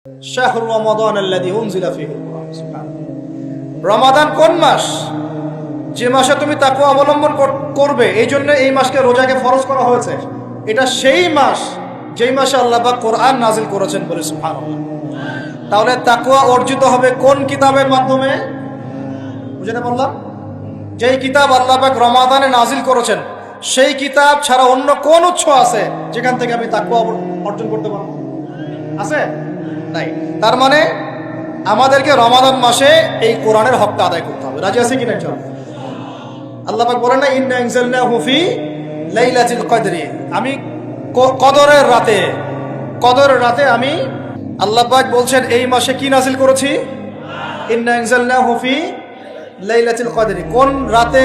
শাহরু রমাদান আল্লাযী উনজিলা ফীহিল কুরআন। সুবহানাল্লাহ। রমাদান কোন মাস? যে মাসে তুমি তাকওয়া অবলম্বন করবে, এই জন্য এই মাসকে রোজাকে ফরজ করা হয়েছে। এটা সেই মাস যেই মাসে আল্লাহ পাক কোরআন নাজিল করেছেন বলে সুবহানাল্লাহ। তাহলে তাকওয়া অর্জিত হবে কোন কিতাবের মাধ্যমে? বুঝতে পারলাম? যেই কিতাব আল্লাহ পাক রমাদানে নাজিল করেছেন, সেই কিতাব ছাড়া অন্য কোন উৎস আছে যেখান থেকে আমি তাকওয়া অর্জন করতে পারবো? আছে? নাই। তার মানে আমাদেরকে রমাদান মাসে এই কোরআনের হকটা আদায় করতে হবে। রাজি আছে কিনা? আল্লাহ পাক বলেন না, ইন্না আনজালনাহু ফি লাইলাতুল কদরি, আমি কদরের রাতে আমি, আল্লাহ পাক বলছেন এই মাসে কি নাজিল করেছি? ইন্না আনজালনাহু ফি লাইলাতুল কদরি। কোন রাতে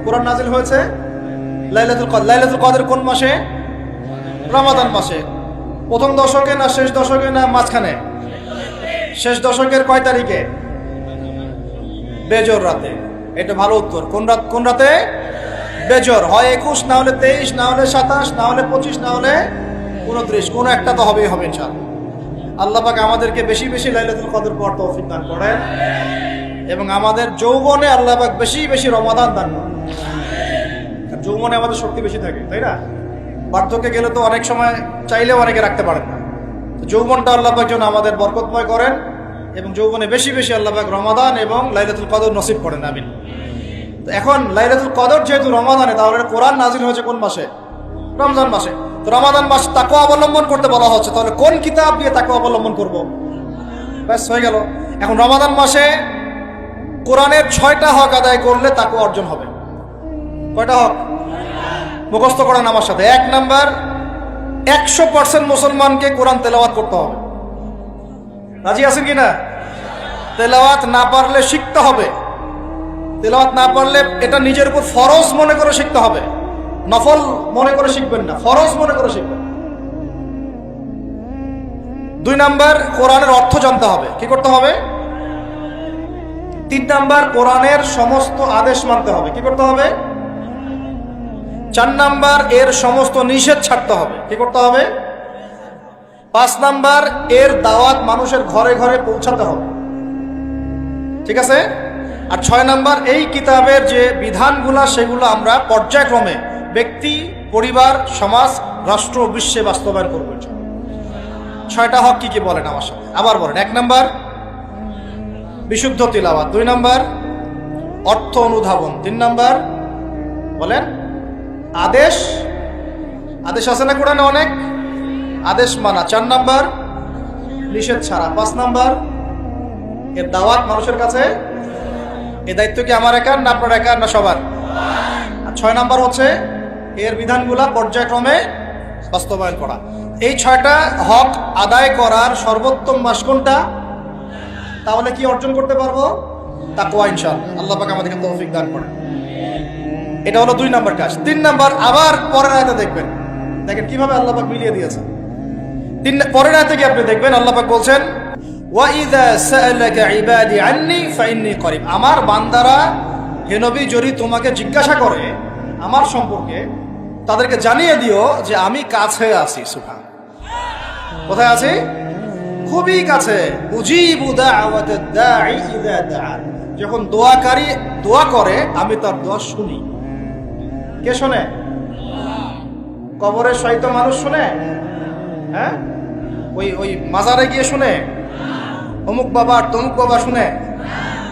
কোরআন নাজিল হয়েছে? লাইলাতুল কদর। লাইলাতুল কদর কোন মাসে? রমাদান মাসে। প্রথম দশকে না শেষ দশকে না মাঝখানে? শেষ দশকের কয় তারিখে? বেজর রাতে। এটা ভালো উত্তর। কোন রাতে? বেজর। হয় 21, না হলে 23, না হলে 27, না হলে 25, না হলে 29, কোন একটা তো হবেই হবে ইনশাআল্লাহ। আল্লাহ পাক আমাদেরকে বেশি বেশি লাইলাতুল কদর পড়ার তৌফিক দান করেন এবং আমাদের যৌবনে আল্লাহ পাক বেশি বেশি রমাদান দান করেন। যৌবনে আমাদের শক্তি বেশি থাকে, তাই না? বার্ধক্যে গেলে তো অনেক সময় চাইলেও অনেকে রাখতে পারেন না। যৌবনটা আল্লাহ পাক যেন আমাদের বরকতময় করেন এবং যৌবনে বেশি বেশি আল্লাহ পাক রমাদান এবং লাইলাতুল কদর নসিব করেন। আমিন। তো এখন লাইলাতুল কদর যেহেতু রমাদানে, তাহলে কোরআন নাজিল হয়েছে কোন মাসে? রমজান মাসে। তো রমাদান মাস তাকওয়া অবলম্বন করতে বলা হচ্ছে, তাহলে কোন কিতাব দিয়ে তাকওয়া অবলম্বন করব? ব্যাস হয়ে গেল। এখন রমাদান মাসে কোরআনের 6টা হক আদায় করলে তাকওয়া অর্জন হবে। কয়টা হক? মুখস্থ করেন আমার সাথে। 1 নাম্বার, 100% মুসলমানকে কোরআন তেলাওয়াত করতে হবে। রাজি আছেন কিনা? তেলাওয়াত না পারলে শিখতে হবে। তেলাওয়াত না পারলে এটা নিজের উপর ফরজ মনে করে শিখতে হবে। নফল মনে করে শিখবেন না, ফরজ মনে করে শিখবেন। 2 নাম্বার, কোরআনের অর্থ জানতে হবে। কি করতে হবে? 3 নাম্বার, কোরআনের সমস্ত আদেশ মানতে হবে। কি করতে হবে? 4 নাম্বার, এর সমস্ত নিষেধ ছাড়তে হবে। কি করতে হবে? 5 নাম্বার, এর দাওয়াত মানুষের ঘরে ঘরে পৌঁছাতে হবে। ঠিক আছে? আর 6 নাম্বার, এই কিতাবের যে বিধানগুলা সেগুলো আমরা পর্যায়ক্রমে ব্যক্তি, পরিবার, সমাজ, রাষ্ট্র, বিশ্বে বাস্তবায়ন করবো। 6টা হক কি কি বলেন আমার সাথে? আবার বলেন। 1 নাম্বার, বিশুদ্ধ তিলাওয়াত। 2 নাম্বার, অর্থ অনুধাবন। 3 নাম্বার, বলেন, আদেশ আছে না কোরআনে? অনেক আদেশ মানা। 4 নাম্বার, নিষেধ ছাড়া। 5 নাম্বার, এর দাওয়াত মানুষের কাছে। এই দায়িত্ব কি আমার একার না আপনার একার না সবার? আর 6 নাম্বার হচ্ছে এর বিধানগুলা পর্যায়ক্রমে বাস্তবায়ন করা। এই 6টা হক আদায় করার সর্বোত্তম মাস কোনটা? তাহলে কি অর্জন করতে পারবো? তাকওয়া ইনশাআল্লাহ। আল্লাহ পাক আমাদেরকে তৌফিক দান করেন। এটা হলো 2 নাম্বার কাজ। 3 নাম্বার, আবার পরের আয়াতে দেখবেন, দেখেন কিভাবে আল্লাহ পাক মিলিয়ে দিয়েছেন। পরের আয়াতে কি আপনি দেখবেন আল্লাহ পাক বলছেন, ওয়া ইযা সাআলাকা ইবাদি আন্নী ফাইন্নী করিব। আমার বান্দারা হে নবী যদি তোমাকে জিজ্ঞাসা করে আমার সম্পর্কে, তাদেরকে জানিয়ে দিও যে আমি কাছে আছি। সুবহান। কোথায় আছি? খুবই কাছে। উজিবু দাওয়াতাদ দাঈ ইযা দাআন। যখন দোয়াকারী দোয়া করে আমি তার দোয়া শুনি। কে শোনে? কবরে শয়িত মানুষ শুনে? হ্যাঁ? ওই মাজারে গিয়ে শুনে? অমুক বাবা আর তমুক বাবা শুনে?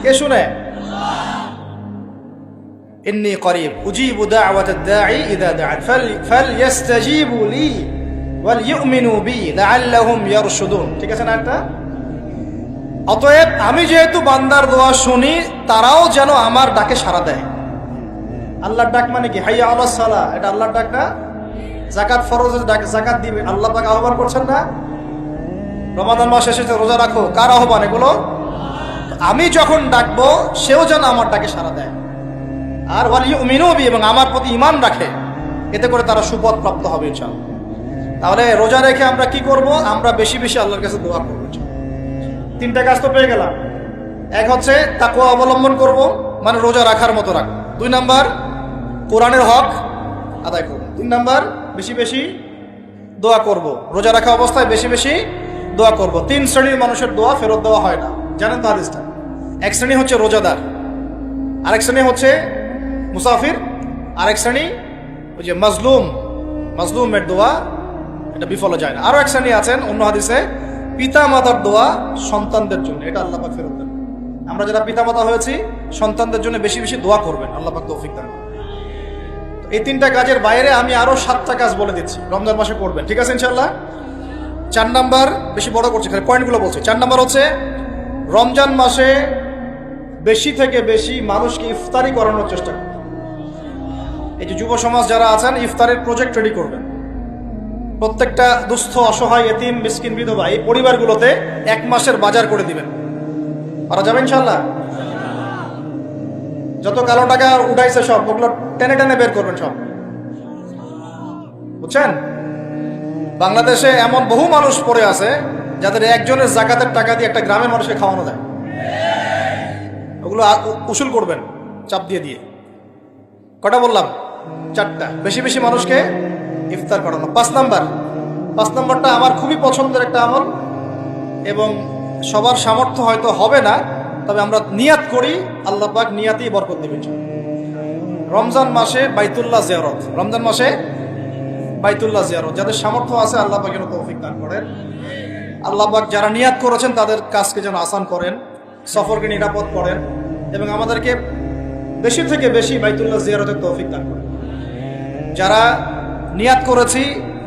কে শুনে? ইন্নী করিব উজিবু দাওয়াতাদ দাঈ ইযা দাআন ফালইস্তাজিবু লি ওয়াল ইউমিনু বি লাআল্লাহুম ইয়ারশুদুন। ঠিক আছে না? একটা অতএব আমি যেহেতু বান্দার দোয়া শুনি, তারাও যেন আমার ডাকে সাড়া দেয়। আল্লাহর ডাক মানে কি? হাইয়া আলাস সালাহ। এটা আল্লাহর ডাক না? যাকাত ফরজের ডাক, যাকাত দিবে। আল্লাহ পাক আহ্বান করছেন না? রমাদান মাস এসেছে, রোজা রাখো। কার আহ্বান এগুলো? আমি যখন ডাকবো সেও যেন আমার ডাকে সাড়া দেয়। আর ওয়াল ইউমিনু বি, এবং আমার প্রতি ঈমান রাখে। এতে করে তারা সুপথ প্রাপ্ত হবে ইনশাআল্লাহ। তাহলে রোজা রেখে আমরা কি করব? আমরা বেশি বেশি আল্লাহর কাছে দোয়া করব। 3টা কাজ তো পেয়ে গেলাম। 1 হচ্ছে তাকওয়া অবলম্বন করব, মানে রোজা রাখার মতো রাখবো। 2 নাম্বার, কোরআনের হক আদায় করব। 3 নাম্বার, বেশি বেশি দোয়া করব। রোজা রাখা অবস্থায় বেশি বেশি দোয়া করব। 3 শ্রেণীর মানুষের দোয়া ফেরত দেওয়া হয় না, জানেন তো হাদিসটা। এক শ্রেণী হচ্ছে রোজাদার, আরেক শ্রেণী হচ্ছে মুসাফির, আরেক শ্রেণী ওই যে মাজলুমের দোয়া, এটা বিফলে যায় না। আরো এক শ্রেণী আছেন অন্য হাদিসে, পিতা মাতার দোয়া সন্তানদের জন্য, এটা আল্লাহ পাক ফেরত দেন। আমরা যারা পিতা মাতা হয়েছি সন্তানদের জন্য বেশি বেশি দোয়া করবেন, আল্লাহ পাক তৌফিক দান করবেন। এই 3টা কাজের বাইরে আমি আরো 7টা কাজ বলে দিচ্ছি, রমজান মাসে করবেন, ঠিক আছে ইনশাআল্লাহ। 4 নাম্বার, বেশি বড় করছি, খালি পয়েন্টগুলো বলছি। 4 নাম্বার হচ্ছে রমজান মাসে বেশি থেকে বেশি মানুষকে ইফতারি করানোর চেষ্টা করবেন। এই যে যুব সমাজ যারা আছেন, ইফতারের প্রজেক্ট রেডি করবেন। প্রত্যেকটা দুস্থ, অসহায়, এতিম, মিসকিন, বিধবা এই পরিবারগুলোতে 1 মাসের বাজার করে দিবেন। পারা যাবে ইনশাআল্লাহ। যত কালো টাকা উঠাইছে সব, ওগুলো টেনে টেনে বের করবেন সব, বুঝছেন? বাংলাদেশে এমন বহু মানুষ পড়ে আছে যাদের একজনের জাকাতের টাকা দিয়ে একটা গ্রামের মানুষকে খাওয়ানো যায়। ওগুলো উসুল করবেন চাপ দিয়ে দিয়ে। কটা বললাম? 4টা। বেশি বেশি মানুষকে ইফতার করানো। 5 নাম্বারটা আমার খুবই পছন্দের একটা আমল, এবং সবার সামর্থ্য হয়তো হবে না, তবে আমরা নিয়াত করি, আল্লাহ পাক নিয়াতেই বরকত দিবেন। রমজান মাসে বাইতুল্লাহ জিয়ারত, রমজান মাসে বাইতুল্লাহ জিয়ারত, যাদের সামর্থ্য আছে আল্লাহ পাক যেন তৌফিক দান করেন। আল্লাহ পাক যারা নিয়াত করেছেন তাদের কাজকে যেন আসান করেন, সফরকে নিরাপদ করেন, এবং আমাদেরকে বেশি থেকে বেশি বাইতুল্লাহ জিয়ারতের তৌফিক দান করেন। যারা নিয়াত করেছি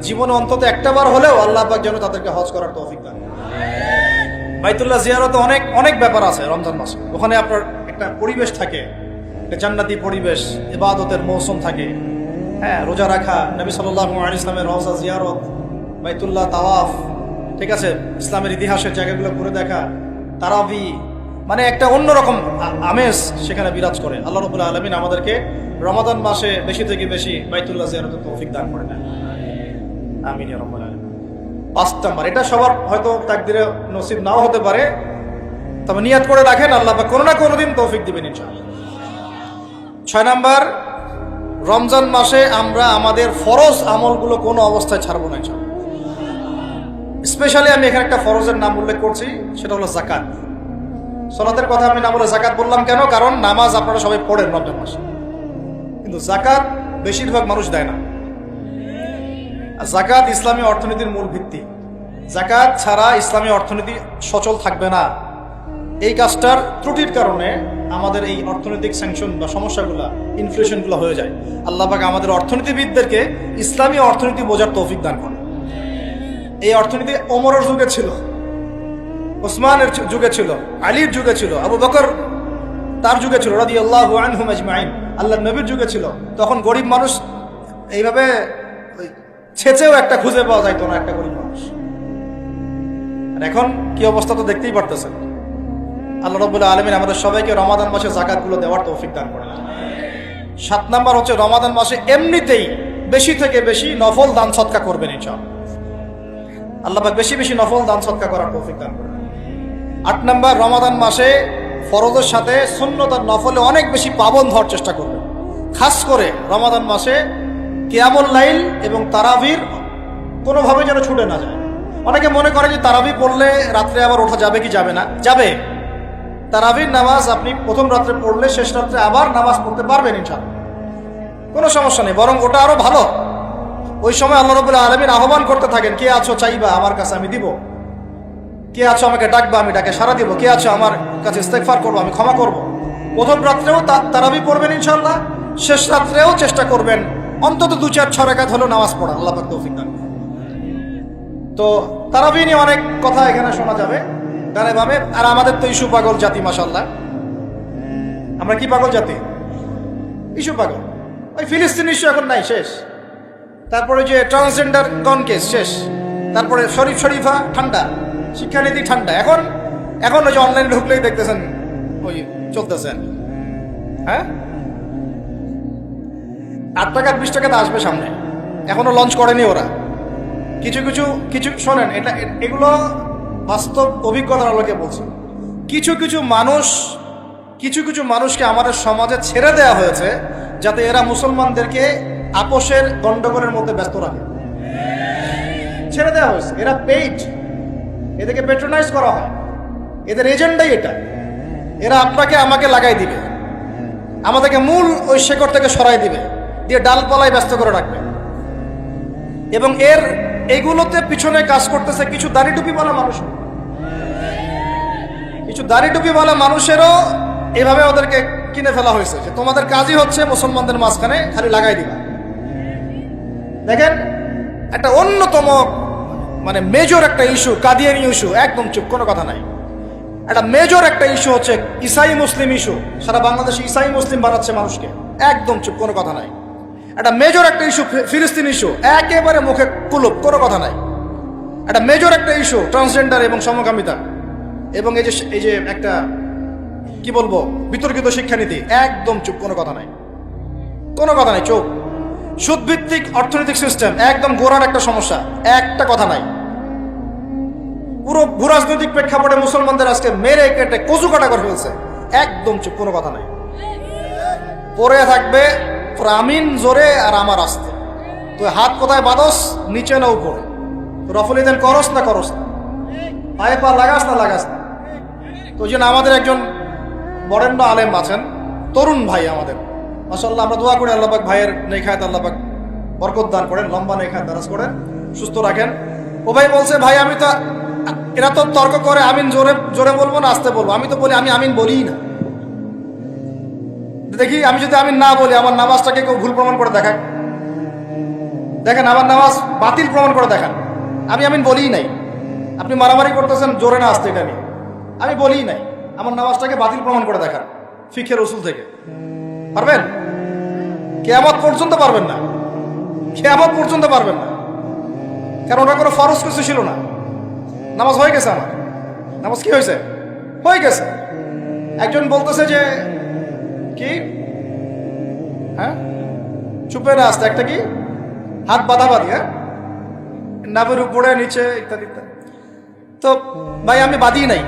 জীবনে অন্তত একটা বার হলেও আল্লাহ পাক যেন তাদেরকে হজ করার তৌফিক দান করেন। বাইতুল্লাহ জিয়ারতে অনেক অনেক ব্যাপার আছে রমজান মাসে। ওখানে আপনার একটা পরিবেশ থাকে, একটা জান্নাতি পরিবেশ, ইবাদতের মৌসুম থাকে। হ্যাঁ, রোজা রাখা, নবী সাল্লাল্লাহু আলাইহি ওয়াসাল্লামের রওজা জিয়ারত, বাইতুল্লাহ তাওয়াফ, ঠিক আছে, ইসলামের ইতিহাসের জায়গাগুলো ঘুরে দেখা, তারাবি, মানে একটা অন্যরকম আমেজ সেখানে বিরাজ করে। আল্লাহ রাব্বুল আলামিন আমাদেরকে রমাদান মাসে বেশি থেকে বেশি বাইতুল্লাহ জিয়ারতের তৌফিক দান করেন, আমিন ইয়া রাব্বাল আলামিন। 5 নাম্বার, এটা সবার হয়তো তাকদিরে নসিব নাও হতে পারে, তবে নিয়াত করে রাখেন, আল্লাহ পাক কোনো না কোনো দিন তৌফিক দিবেন ইনশাআল্লাহ। 6 নাম্বার, রমজান মাসে আমরা আমাদের ফরজ আমলগুলো কোনো অবস্থায় ছাড়বো না ইনশাআল্লাহ। স্পেশালি আমি এখানে একটা ফরজের নাম উল্লেখ করছি, সেটা হলো যাকাত। সালাতের কথা আমি না বলে যাকাত বললাম কেন? কারণ নামাজ আপনারা সবাই পড়েন রমজান মাসে, কিন্তু যাকাত বেশিরভাগ মানুষ দেয় না। যাকাত ইসলামী অর্থনীতির মূল ভিত্তি। যাকাত ছাড়া ইসলামী অর্থনীতি সচল থাকবে না। এই কাজটার ত্রুটির কারণে আমাদের এই অর্থনৈতিক স্যাংশন বা সমস্যাগুলো, ইনফ্লেশনগুলো হয়ে যায়। আল্লাহ পাক আমাদের অর্থনীতিবিদদেরকে ইসলামী অর্থনীতি বোঝার তৌফিক দান করেন। এই অর্থনীতি ওমরের যুগে ছিল, ওসমানের যুগে ছিল, আলীর যুগে ছিল, আবু বকর তার যুগে ছিল রাদিয়াল্লাহু আনহুম আজমাইন, আল্লাহর নবীর যুগে ছিল। তখন গরিব মানুষ এইভাবে ছেচেও একটা খুঁজে পাওয়া যাইতো না, একটা গরিব মানুষ। আর এখন কি অবস্থা তো দেখতেই পারতেছেন। আল্লাহ রাব্বুল আলামিন আমাদের সবাইকে রমাদান মাসে যাকাতগুলো দেওয়ার তৌফিক দান করেন। 7 নাম্বার হচ্ছে রমাদান মাসে এমনিতেই বেশি থেকে বেশি নফল দান সদকা করবেন ইনশাআল্লাহ। আল্লাহ পাক বেশি বেশি নফল দান সদকা করার তৌফিক দান করেন। 8 নাম্বার, রমাদান মাসে ফরজের সাথে সুন্নত আর নফলে অনেক বেশি পাবন হওয়ার চেষ্টা করবেন। খাস করে রমাদান মাসে কিয়ামুল লাইল এবং তারাবির কোনোভাবে যেন ছুটে না যায়। অনেকে মনে করে যে তারাবি পড়লে রাত্রে আবার ওঠা যাবে কি যাবে না, যাবে। তারাবির নামাজ আপনি প্রথম রাত্রে পড়লে শেষ রাত্রে আবার নামাজ পড়তে পারবেন ইনশাআল্লাহ, কোনো সমস্যা নেই, বরং ওটা আরো ভালো। ওই সময় আল্লাহ রাব্বুল আলামিন আহ্বান করতে থাকেন, কে আছো চাইবা আমার কাছে আমি দিব, কে আছো আমাকে ডাকবা আমি ডাকে সাড়া দিব, কে আছো আমার কাছে ইস্তেগফার করবো আমি ক্ষমা করব। প্রথম রাত্রেও তারাবি পড়বেন ইনশাআল্লাহ, শেষ রাত্রেও চেষ্টা করবেন অন্তত 2-4-6 রাকাত হলো নামাজ পড়া। আল্লাহ পাক তৌফিক দান করেন। তো তারাবি নিয়ে অনেক কথা এখানে শোনা যাবে ডানে বামে। আর আমাদের তো ইস্যু পাগল জাতি, মাশাআল্লাহ। আমরা কি পাগল জাতি? ইস্যু পাগল। ওই ফিলিস্তিন ইস্যু এখন নাই, শেষ। তারপরে যে ট্রান্সজেন্ডার গন কেস শেষ। তারপরে শরীফা ঠান্ডা, শিক্ষানীতি ঠান্ডা। এখন ওই যে অনলাইনে ঢুকলেই দেখতেছেন ওই চলতেছেন। হ্যাঁ, 8 টাকা 20 টাকাতে আসবে সামনে, এখনো লঞ্চ করেনি ওরা। কিছু শোনেন, এগুলো বাস্তব অভিজ্ঞতার আলোকে বলছি। কিছু মানুষকে আমাদের সমাজে ছেড়ে দেওয়া হয়েছে যাতে এরা মুসলমানদেরকে আপোষের গন্ডগোলের মধ্যে ব্যস্ত রাখে। ছেড়ে দেওয়া হয়েছে, এরা পেইড, এদেরকে পেট্রোনাইজ করা হয়, এদের এজেন্ডাই এটা। এরা আপনাকে আমাকে লাগাই দিবে, আমাদেরকে মূল ওই শেকড় থেকে সরাই দিবে, দিয়ে ডালপালায় ব্যস্ত করে রাখবে। এবং এইগুলোতে পিছনে কাজ করতেছে কিছু দাড়ি টুপিওয়ালা মানুষ, কিছু দাড়ি টুপিওয়ালা মানুষেরও এভাবে ওদেরকে কিনে ফেলা হয়েছে যে তোমাদের কাজই হচ্ছে মুসলমানদের মাঝখানে খালি লাগাই দিবা। দেখেন, একটা অন্যতম মানে মেজর একটা ইস্যু কাদিয়ানি ইস্যু, একদম চুপ, কোনো কথা নাই। একটা মেজর একটা ইস্যু হচ্ছে ইসাই মুসলিম ইস্যু, সারা বাংলাদেশে ইসাই মুসলিম বানাচ্ছে মানুষকে, একদম চুপ, কোনো কথা নাই। একটা মেজর একটা ইস্যু ফিলিস্তিন ইস্যু, একেবারে মুখে কুলুপ, কোনো কথা নাই। একটা মেজর একটা ইস্যু ট্রান্সজেন্ডার এবং সমকামিতা, এবং এই যে একটা কি বলবো বিতর্কিত শিক্ষানীতি, একদম চুপ, কোনো কথা নাই, কোনো কথা নাই, চুপ। সুদভিত্তিক অর্থনৈতিক সিস্টেম, একদম গোড়ার একটা সমস্যা, একটা কথা নাই। পুরো ভূরাজনৈতিক প্রেক্ষাপটে মুসলমানদের আজকে মেরে কেটে কচু কাটা করে ফেলছে, একদম চুপ, কোনো কথা নাই। পরে থাকবে আমিন জোরে আর আমার আসতে, তুই হাত কোথায় বাদস, নিচে না উপরে, রফলিদেন করস না করস না, পায়ে পা লাগাস না লাগাস না। তো ওই জন্য আমাদের একজন বরেণ্য আলেম আছেন, তরুণ ভাই আমাদের, মাশাআল্লাহ, আমরা দোয়া করি আল্লাহ পাক ভাইয়ের নেখায়াত আল্লাহ পাক বরকত দান করেন, লম্বা নেখায়াত দারাজ করেন, সুস্থ রাখেন। ও ভাই বলছে, ভাই আমি তো, এরা তো তর্ক করে আমিন জোরে জোরে বলবো না আসতে বলবো, আমি তো বলি আমি আমিন বলিই না। দেখি আমি যদি আমিন না বলি আমার নামাজটাকে কেউ ভুল প্রমাণ করে দেখান, দেখেন আমার নামাজ বাতিল প্রমাণ করে দেখান, আমি আমিন বলিই নাই। আপনি মারামারি করতেছেন জোরে না আসতে, এটা নিয়ে আমি বলিই নাই, আমার নামাজটাকে বাতিল প্রমাণ করে দেখান ফিখের উসুল থেকে। পারবেন? কিয়ামত পর্যন্ত পারবেন না, কিয়ামত পর্যন্ত পারবেন না, কারণ ওটা কোনো ফরজ কিছু ছিল না। নামাজ হয়ে গেছে, আমার নামাজ কি হয়েছে, হয়ে গেছে। একজন বলতেছে যে কি, হ্যাঁ চুপে না আসতে, একটা কি হাত বাঁধাবাঁধি, হ্যাঁ নামের উপরে নিচে ইত্যাদি ইত্যাদি। তো ভাই আমি বাঁধি নাই,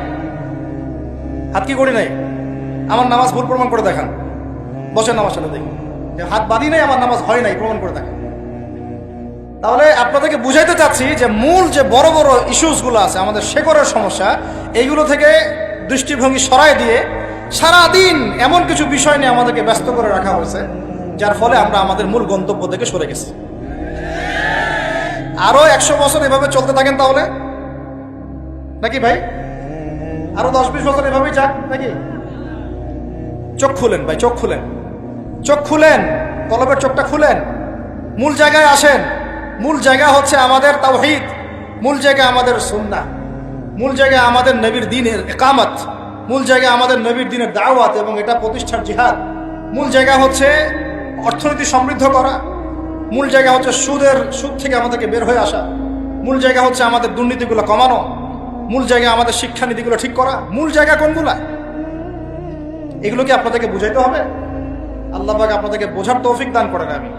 হাত কি করি নাই, আমার নামাজ ভুল প্রমাণ করে দেখান, বসেন আমার সাথে দেখি, হাত বাঁধি নাই, আমার নামাজ হয় নাই, প্রমাণ করে দেখান। তাহলে আপনাদেরকে বুঝাইতে চাচ্ছি যে মূল যে বড় বড় ইস্যুসগুলো আছে, আমাদের শেকড়ের সমস্যা, এইগুলো থেকে দৃষ্টিভঙ্গি সরাই দিয়ে সারাদিন এমন কিছু বিষয় নিয়ে আমাদেরকে ব্যস্ত করে রাখা হয়েছে, যার ফলে আমরা আমাদের মূল গন্তব্য থেকে সরে গেছি। আরো 100 বছর এভাবে চলতে থাকেন তাহলে নাকি ভাই, আরো 10-20 বছর এভাবেই যাক নাকি? চোখ খুলেন ভাই, চোখ খুলেন, চোখ খুলেন, কলবের চোখটা খুলেন, মূল জায়গায় আসেন। মূল জায়গা হচ্ছে আমাদের তাওহীদ, মূল জায়গা আমাদের সুন্নাহ, মূল জায়গা আমাদের নবীর দ্বীনের ইকামত, মূল জায়গা আমাদের নবীর দ্বীনের দাওয়াত এবং এটা প্রতিষ্ঠার জিহাদ। মূল জায়গা হচ্ছে অর্থনীতি সমৃদ্ধ করা, মূল জায়গা হচ্ছে সুদ থেকে আমাদেরকে বের হয়ে আসা, মূল জায়গা হচ্ছে আমাদের দুর্নীতিগুলো কমানো, মূল জায়গা আমাদের শিক্ষানীতিগুলো ঠিক করা। মূল জায়গা কোনগুলা, এগুলো কি আপনাদেরকে বুঝাইতে হবে? আল্লাহ পাক আপনাদেরকে বোঝার তৌফিক দান করেন। আমি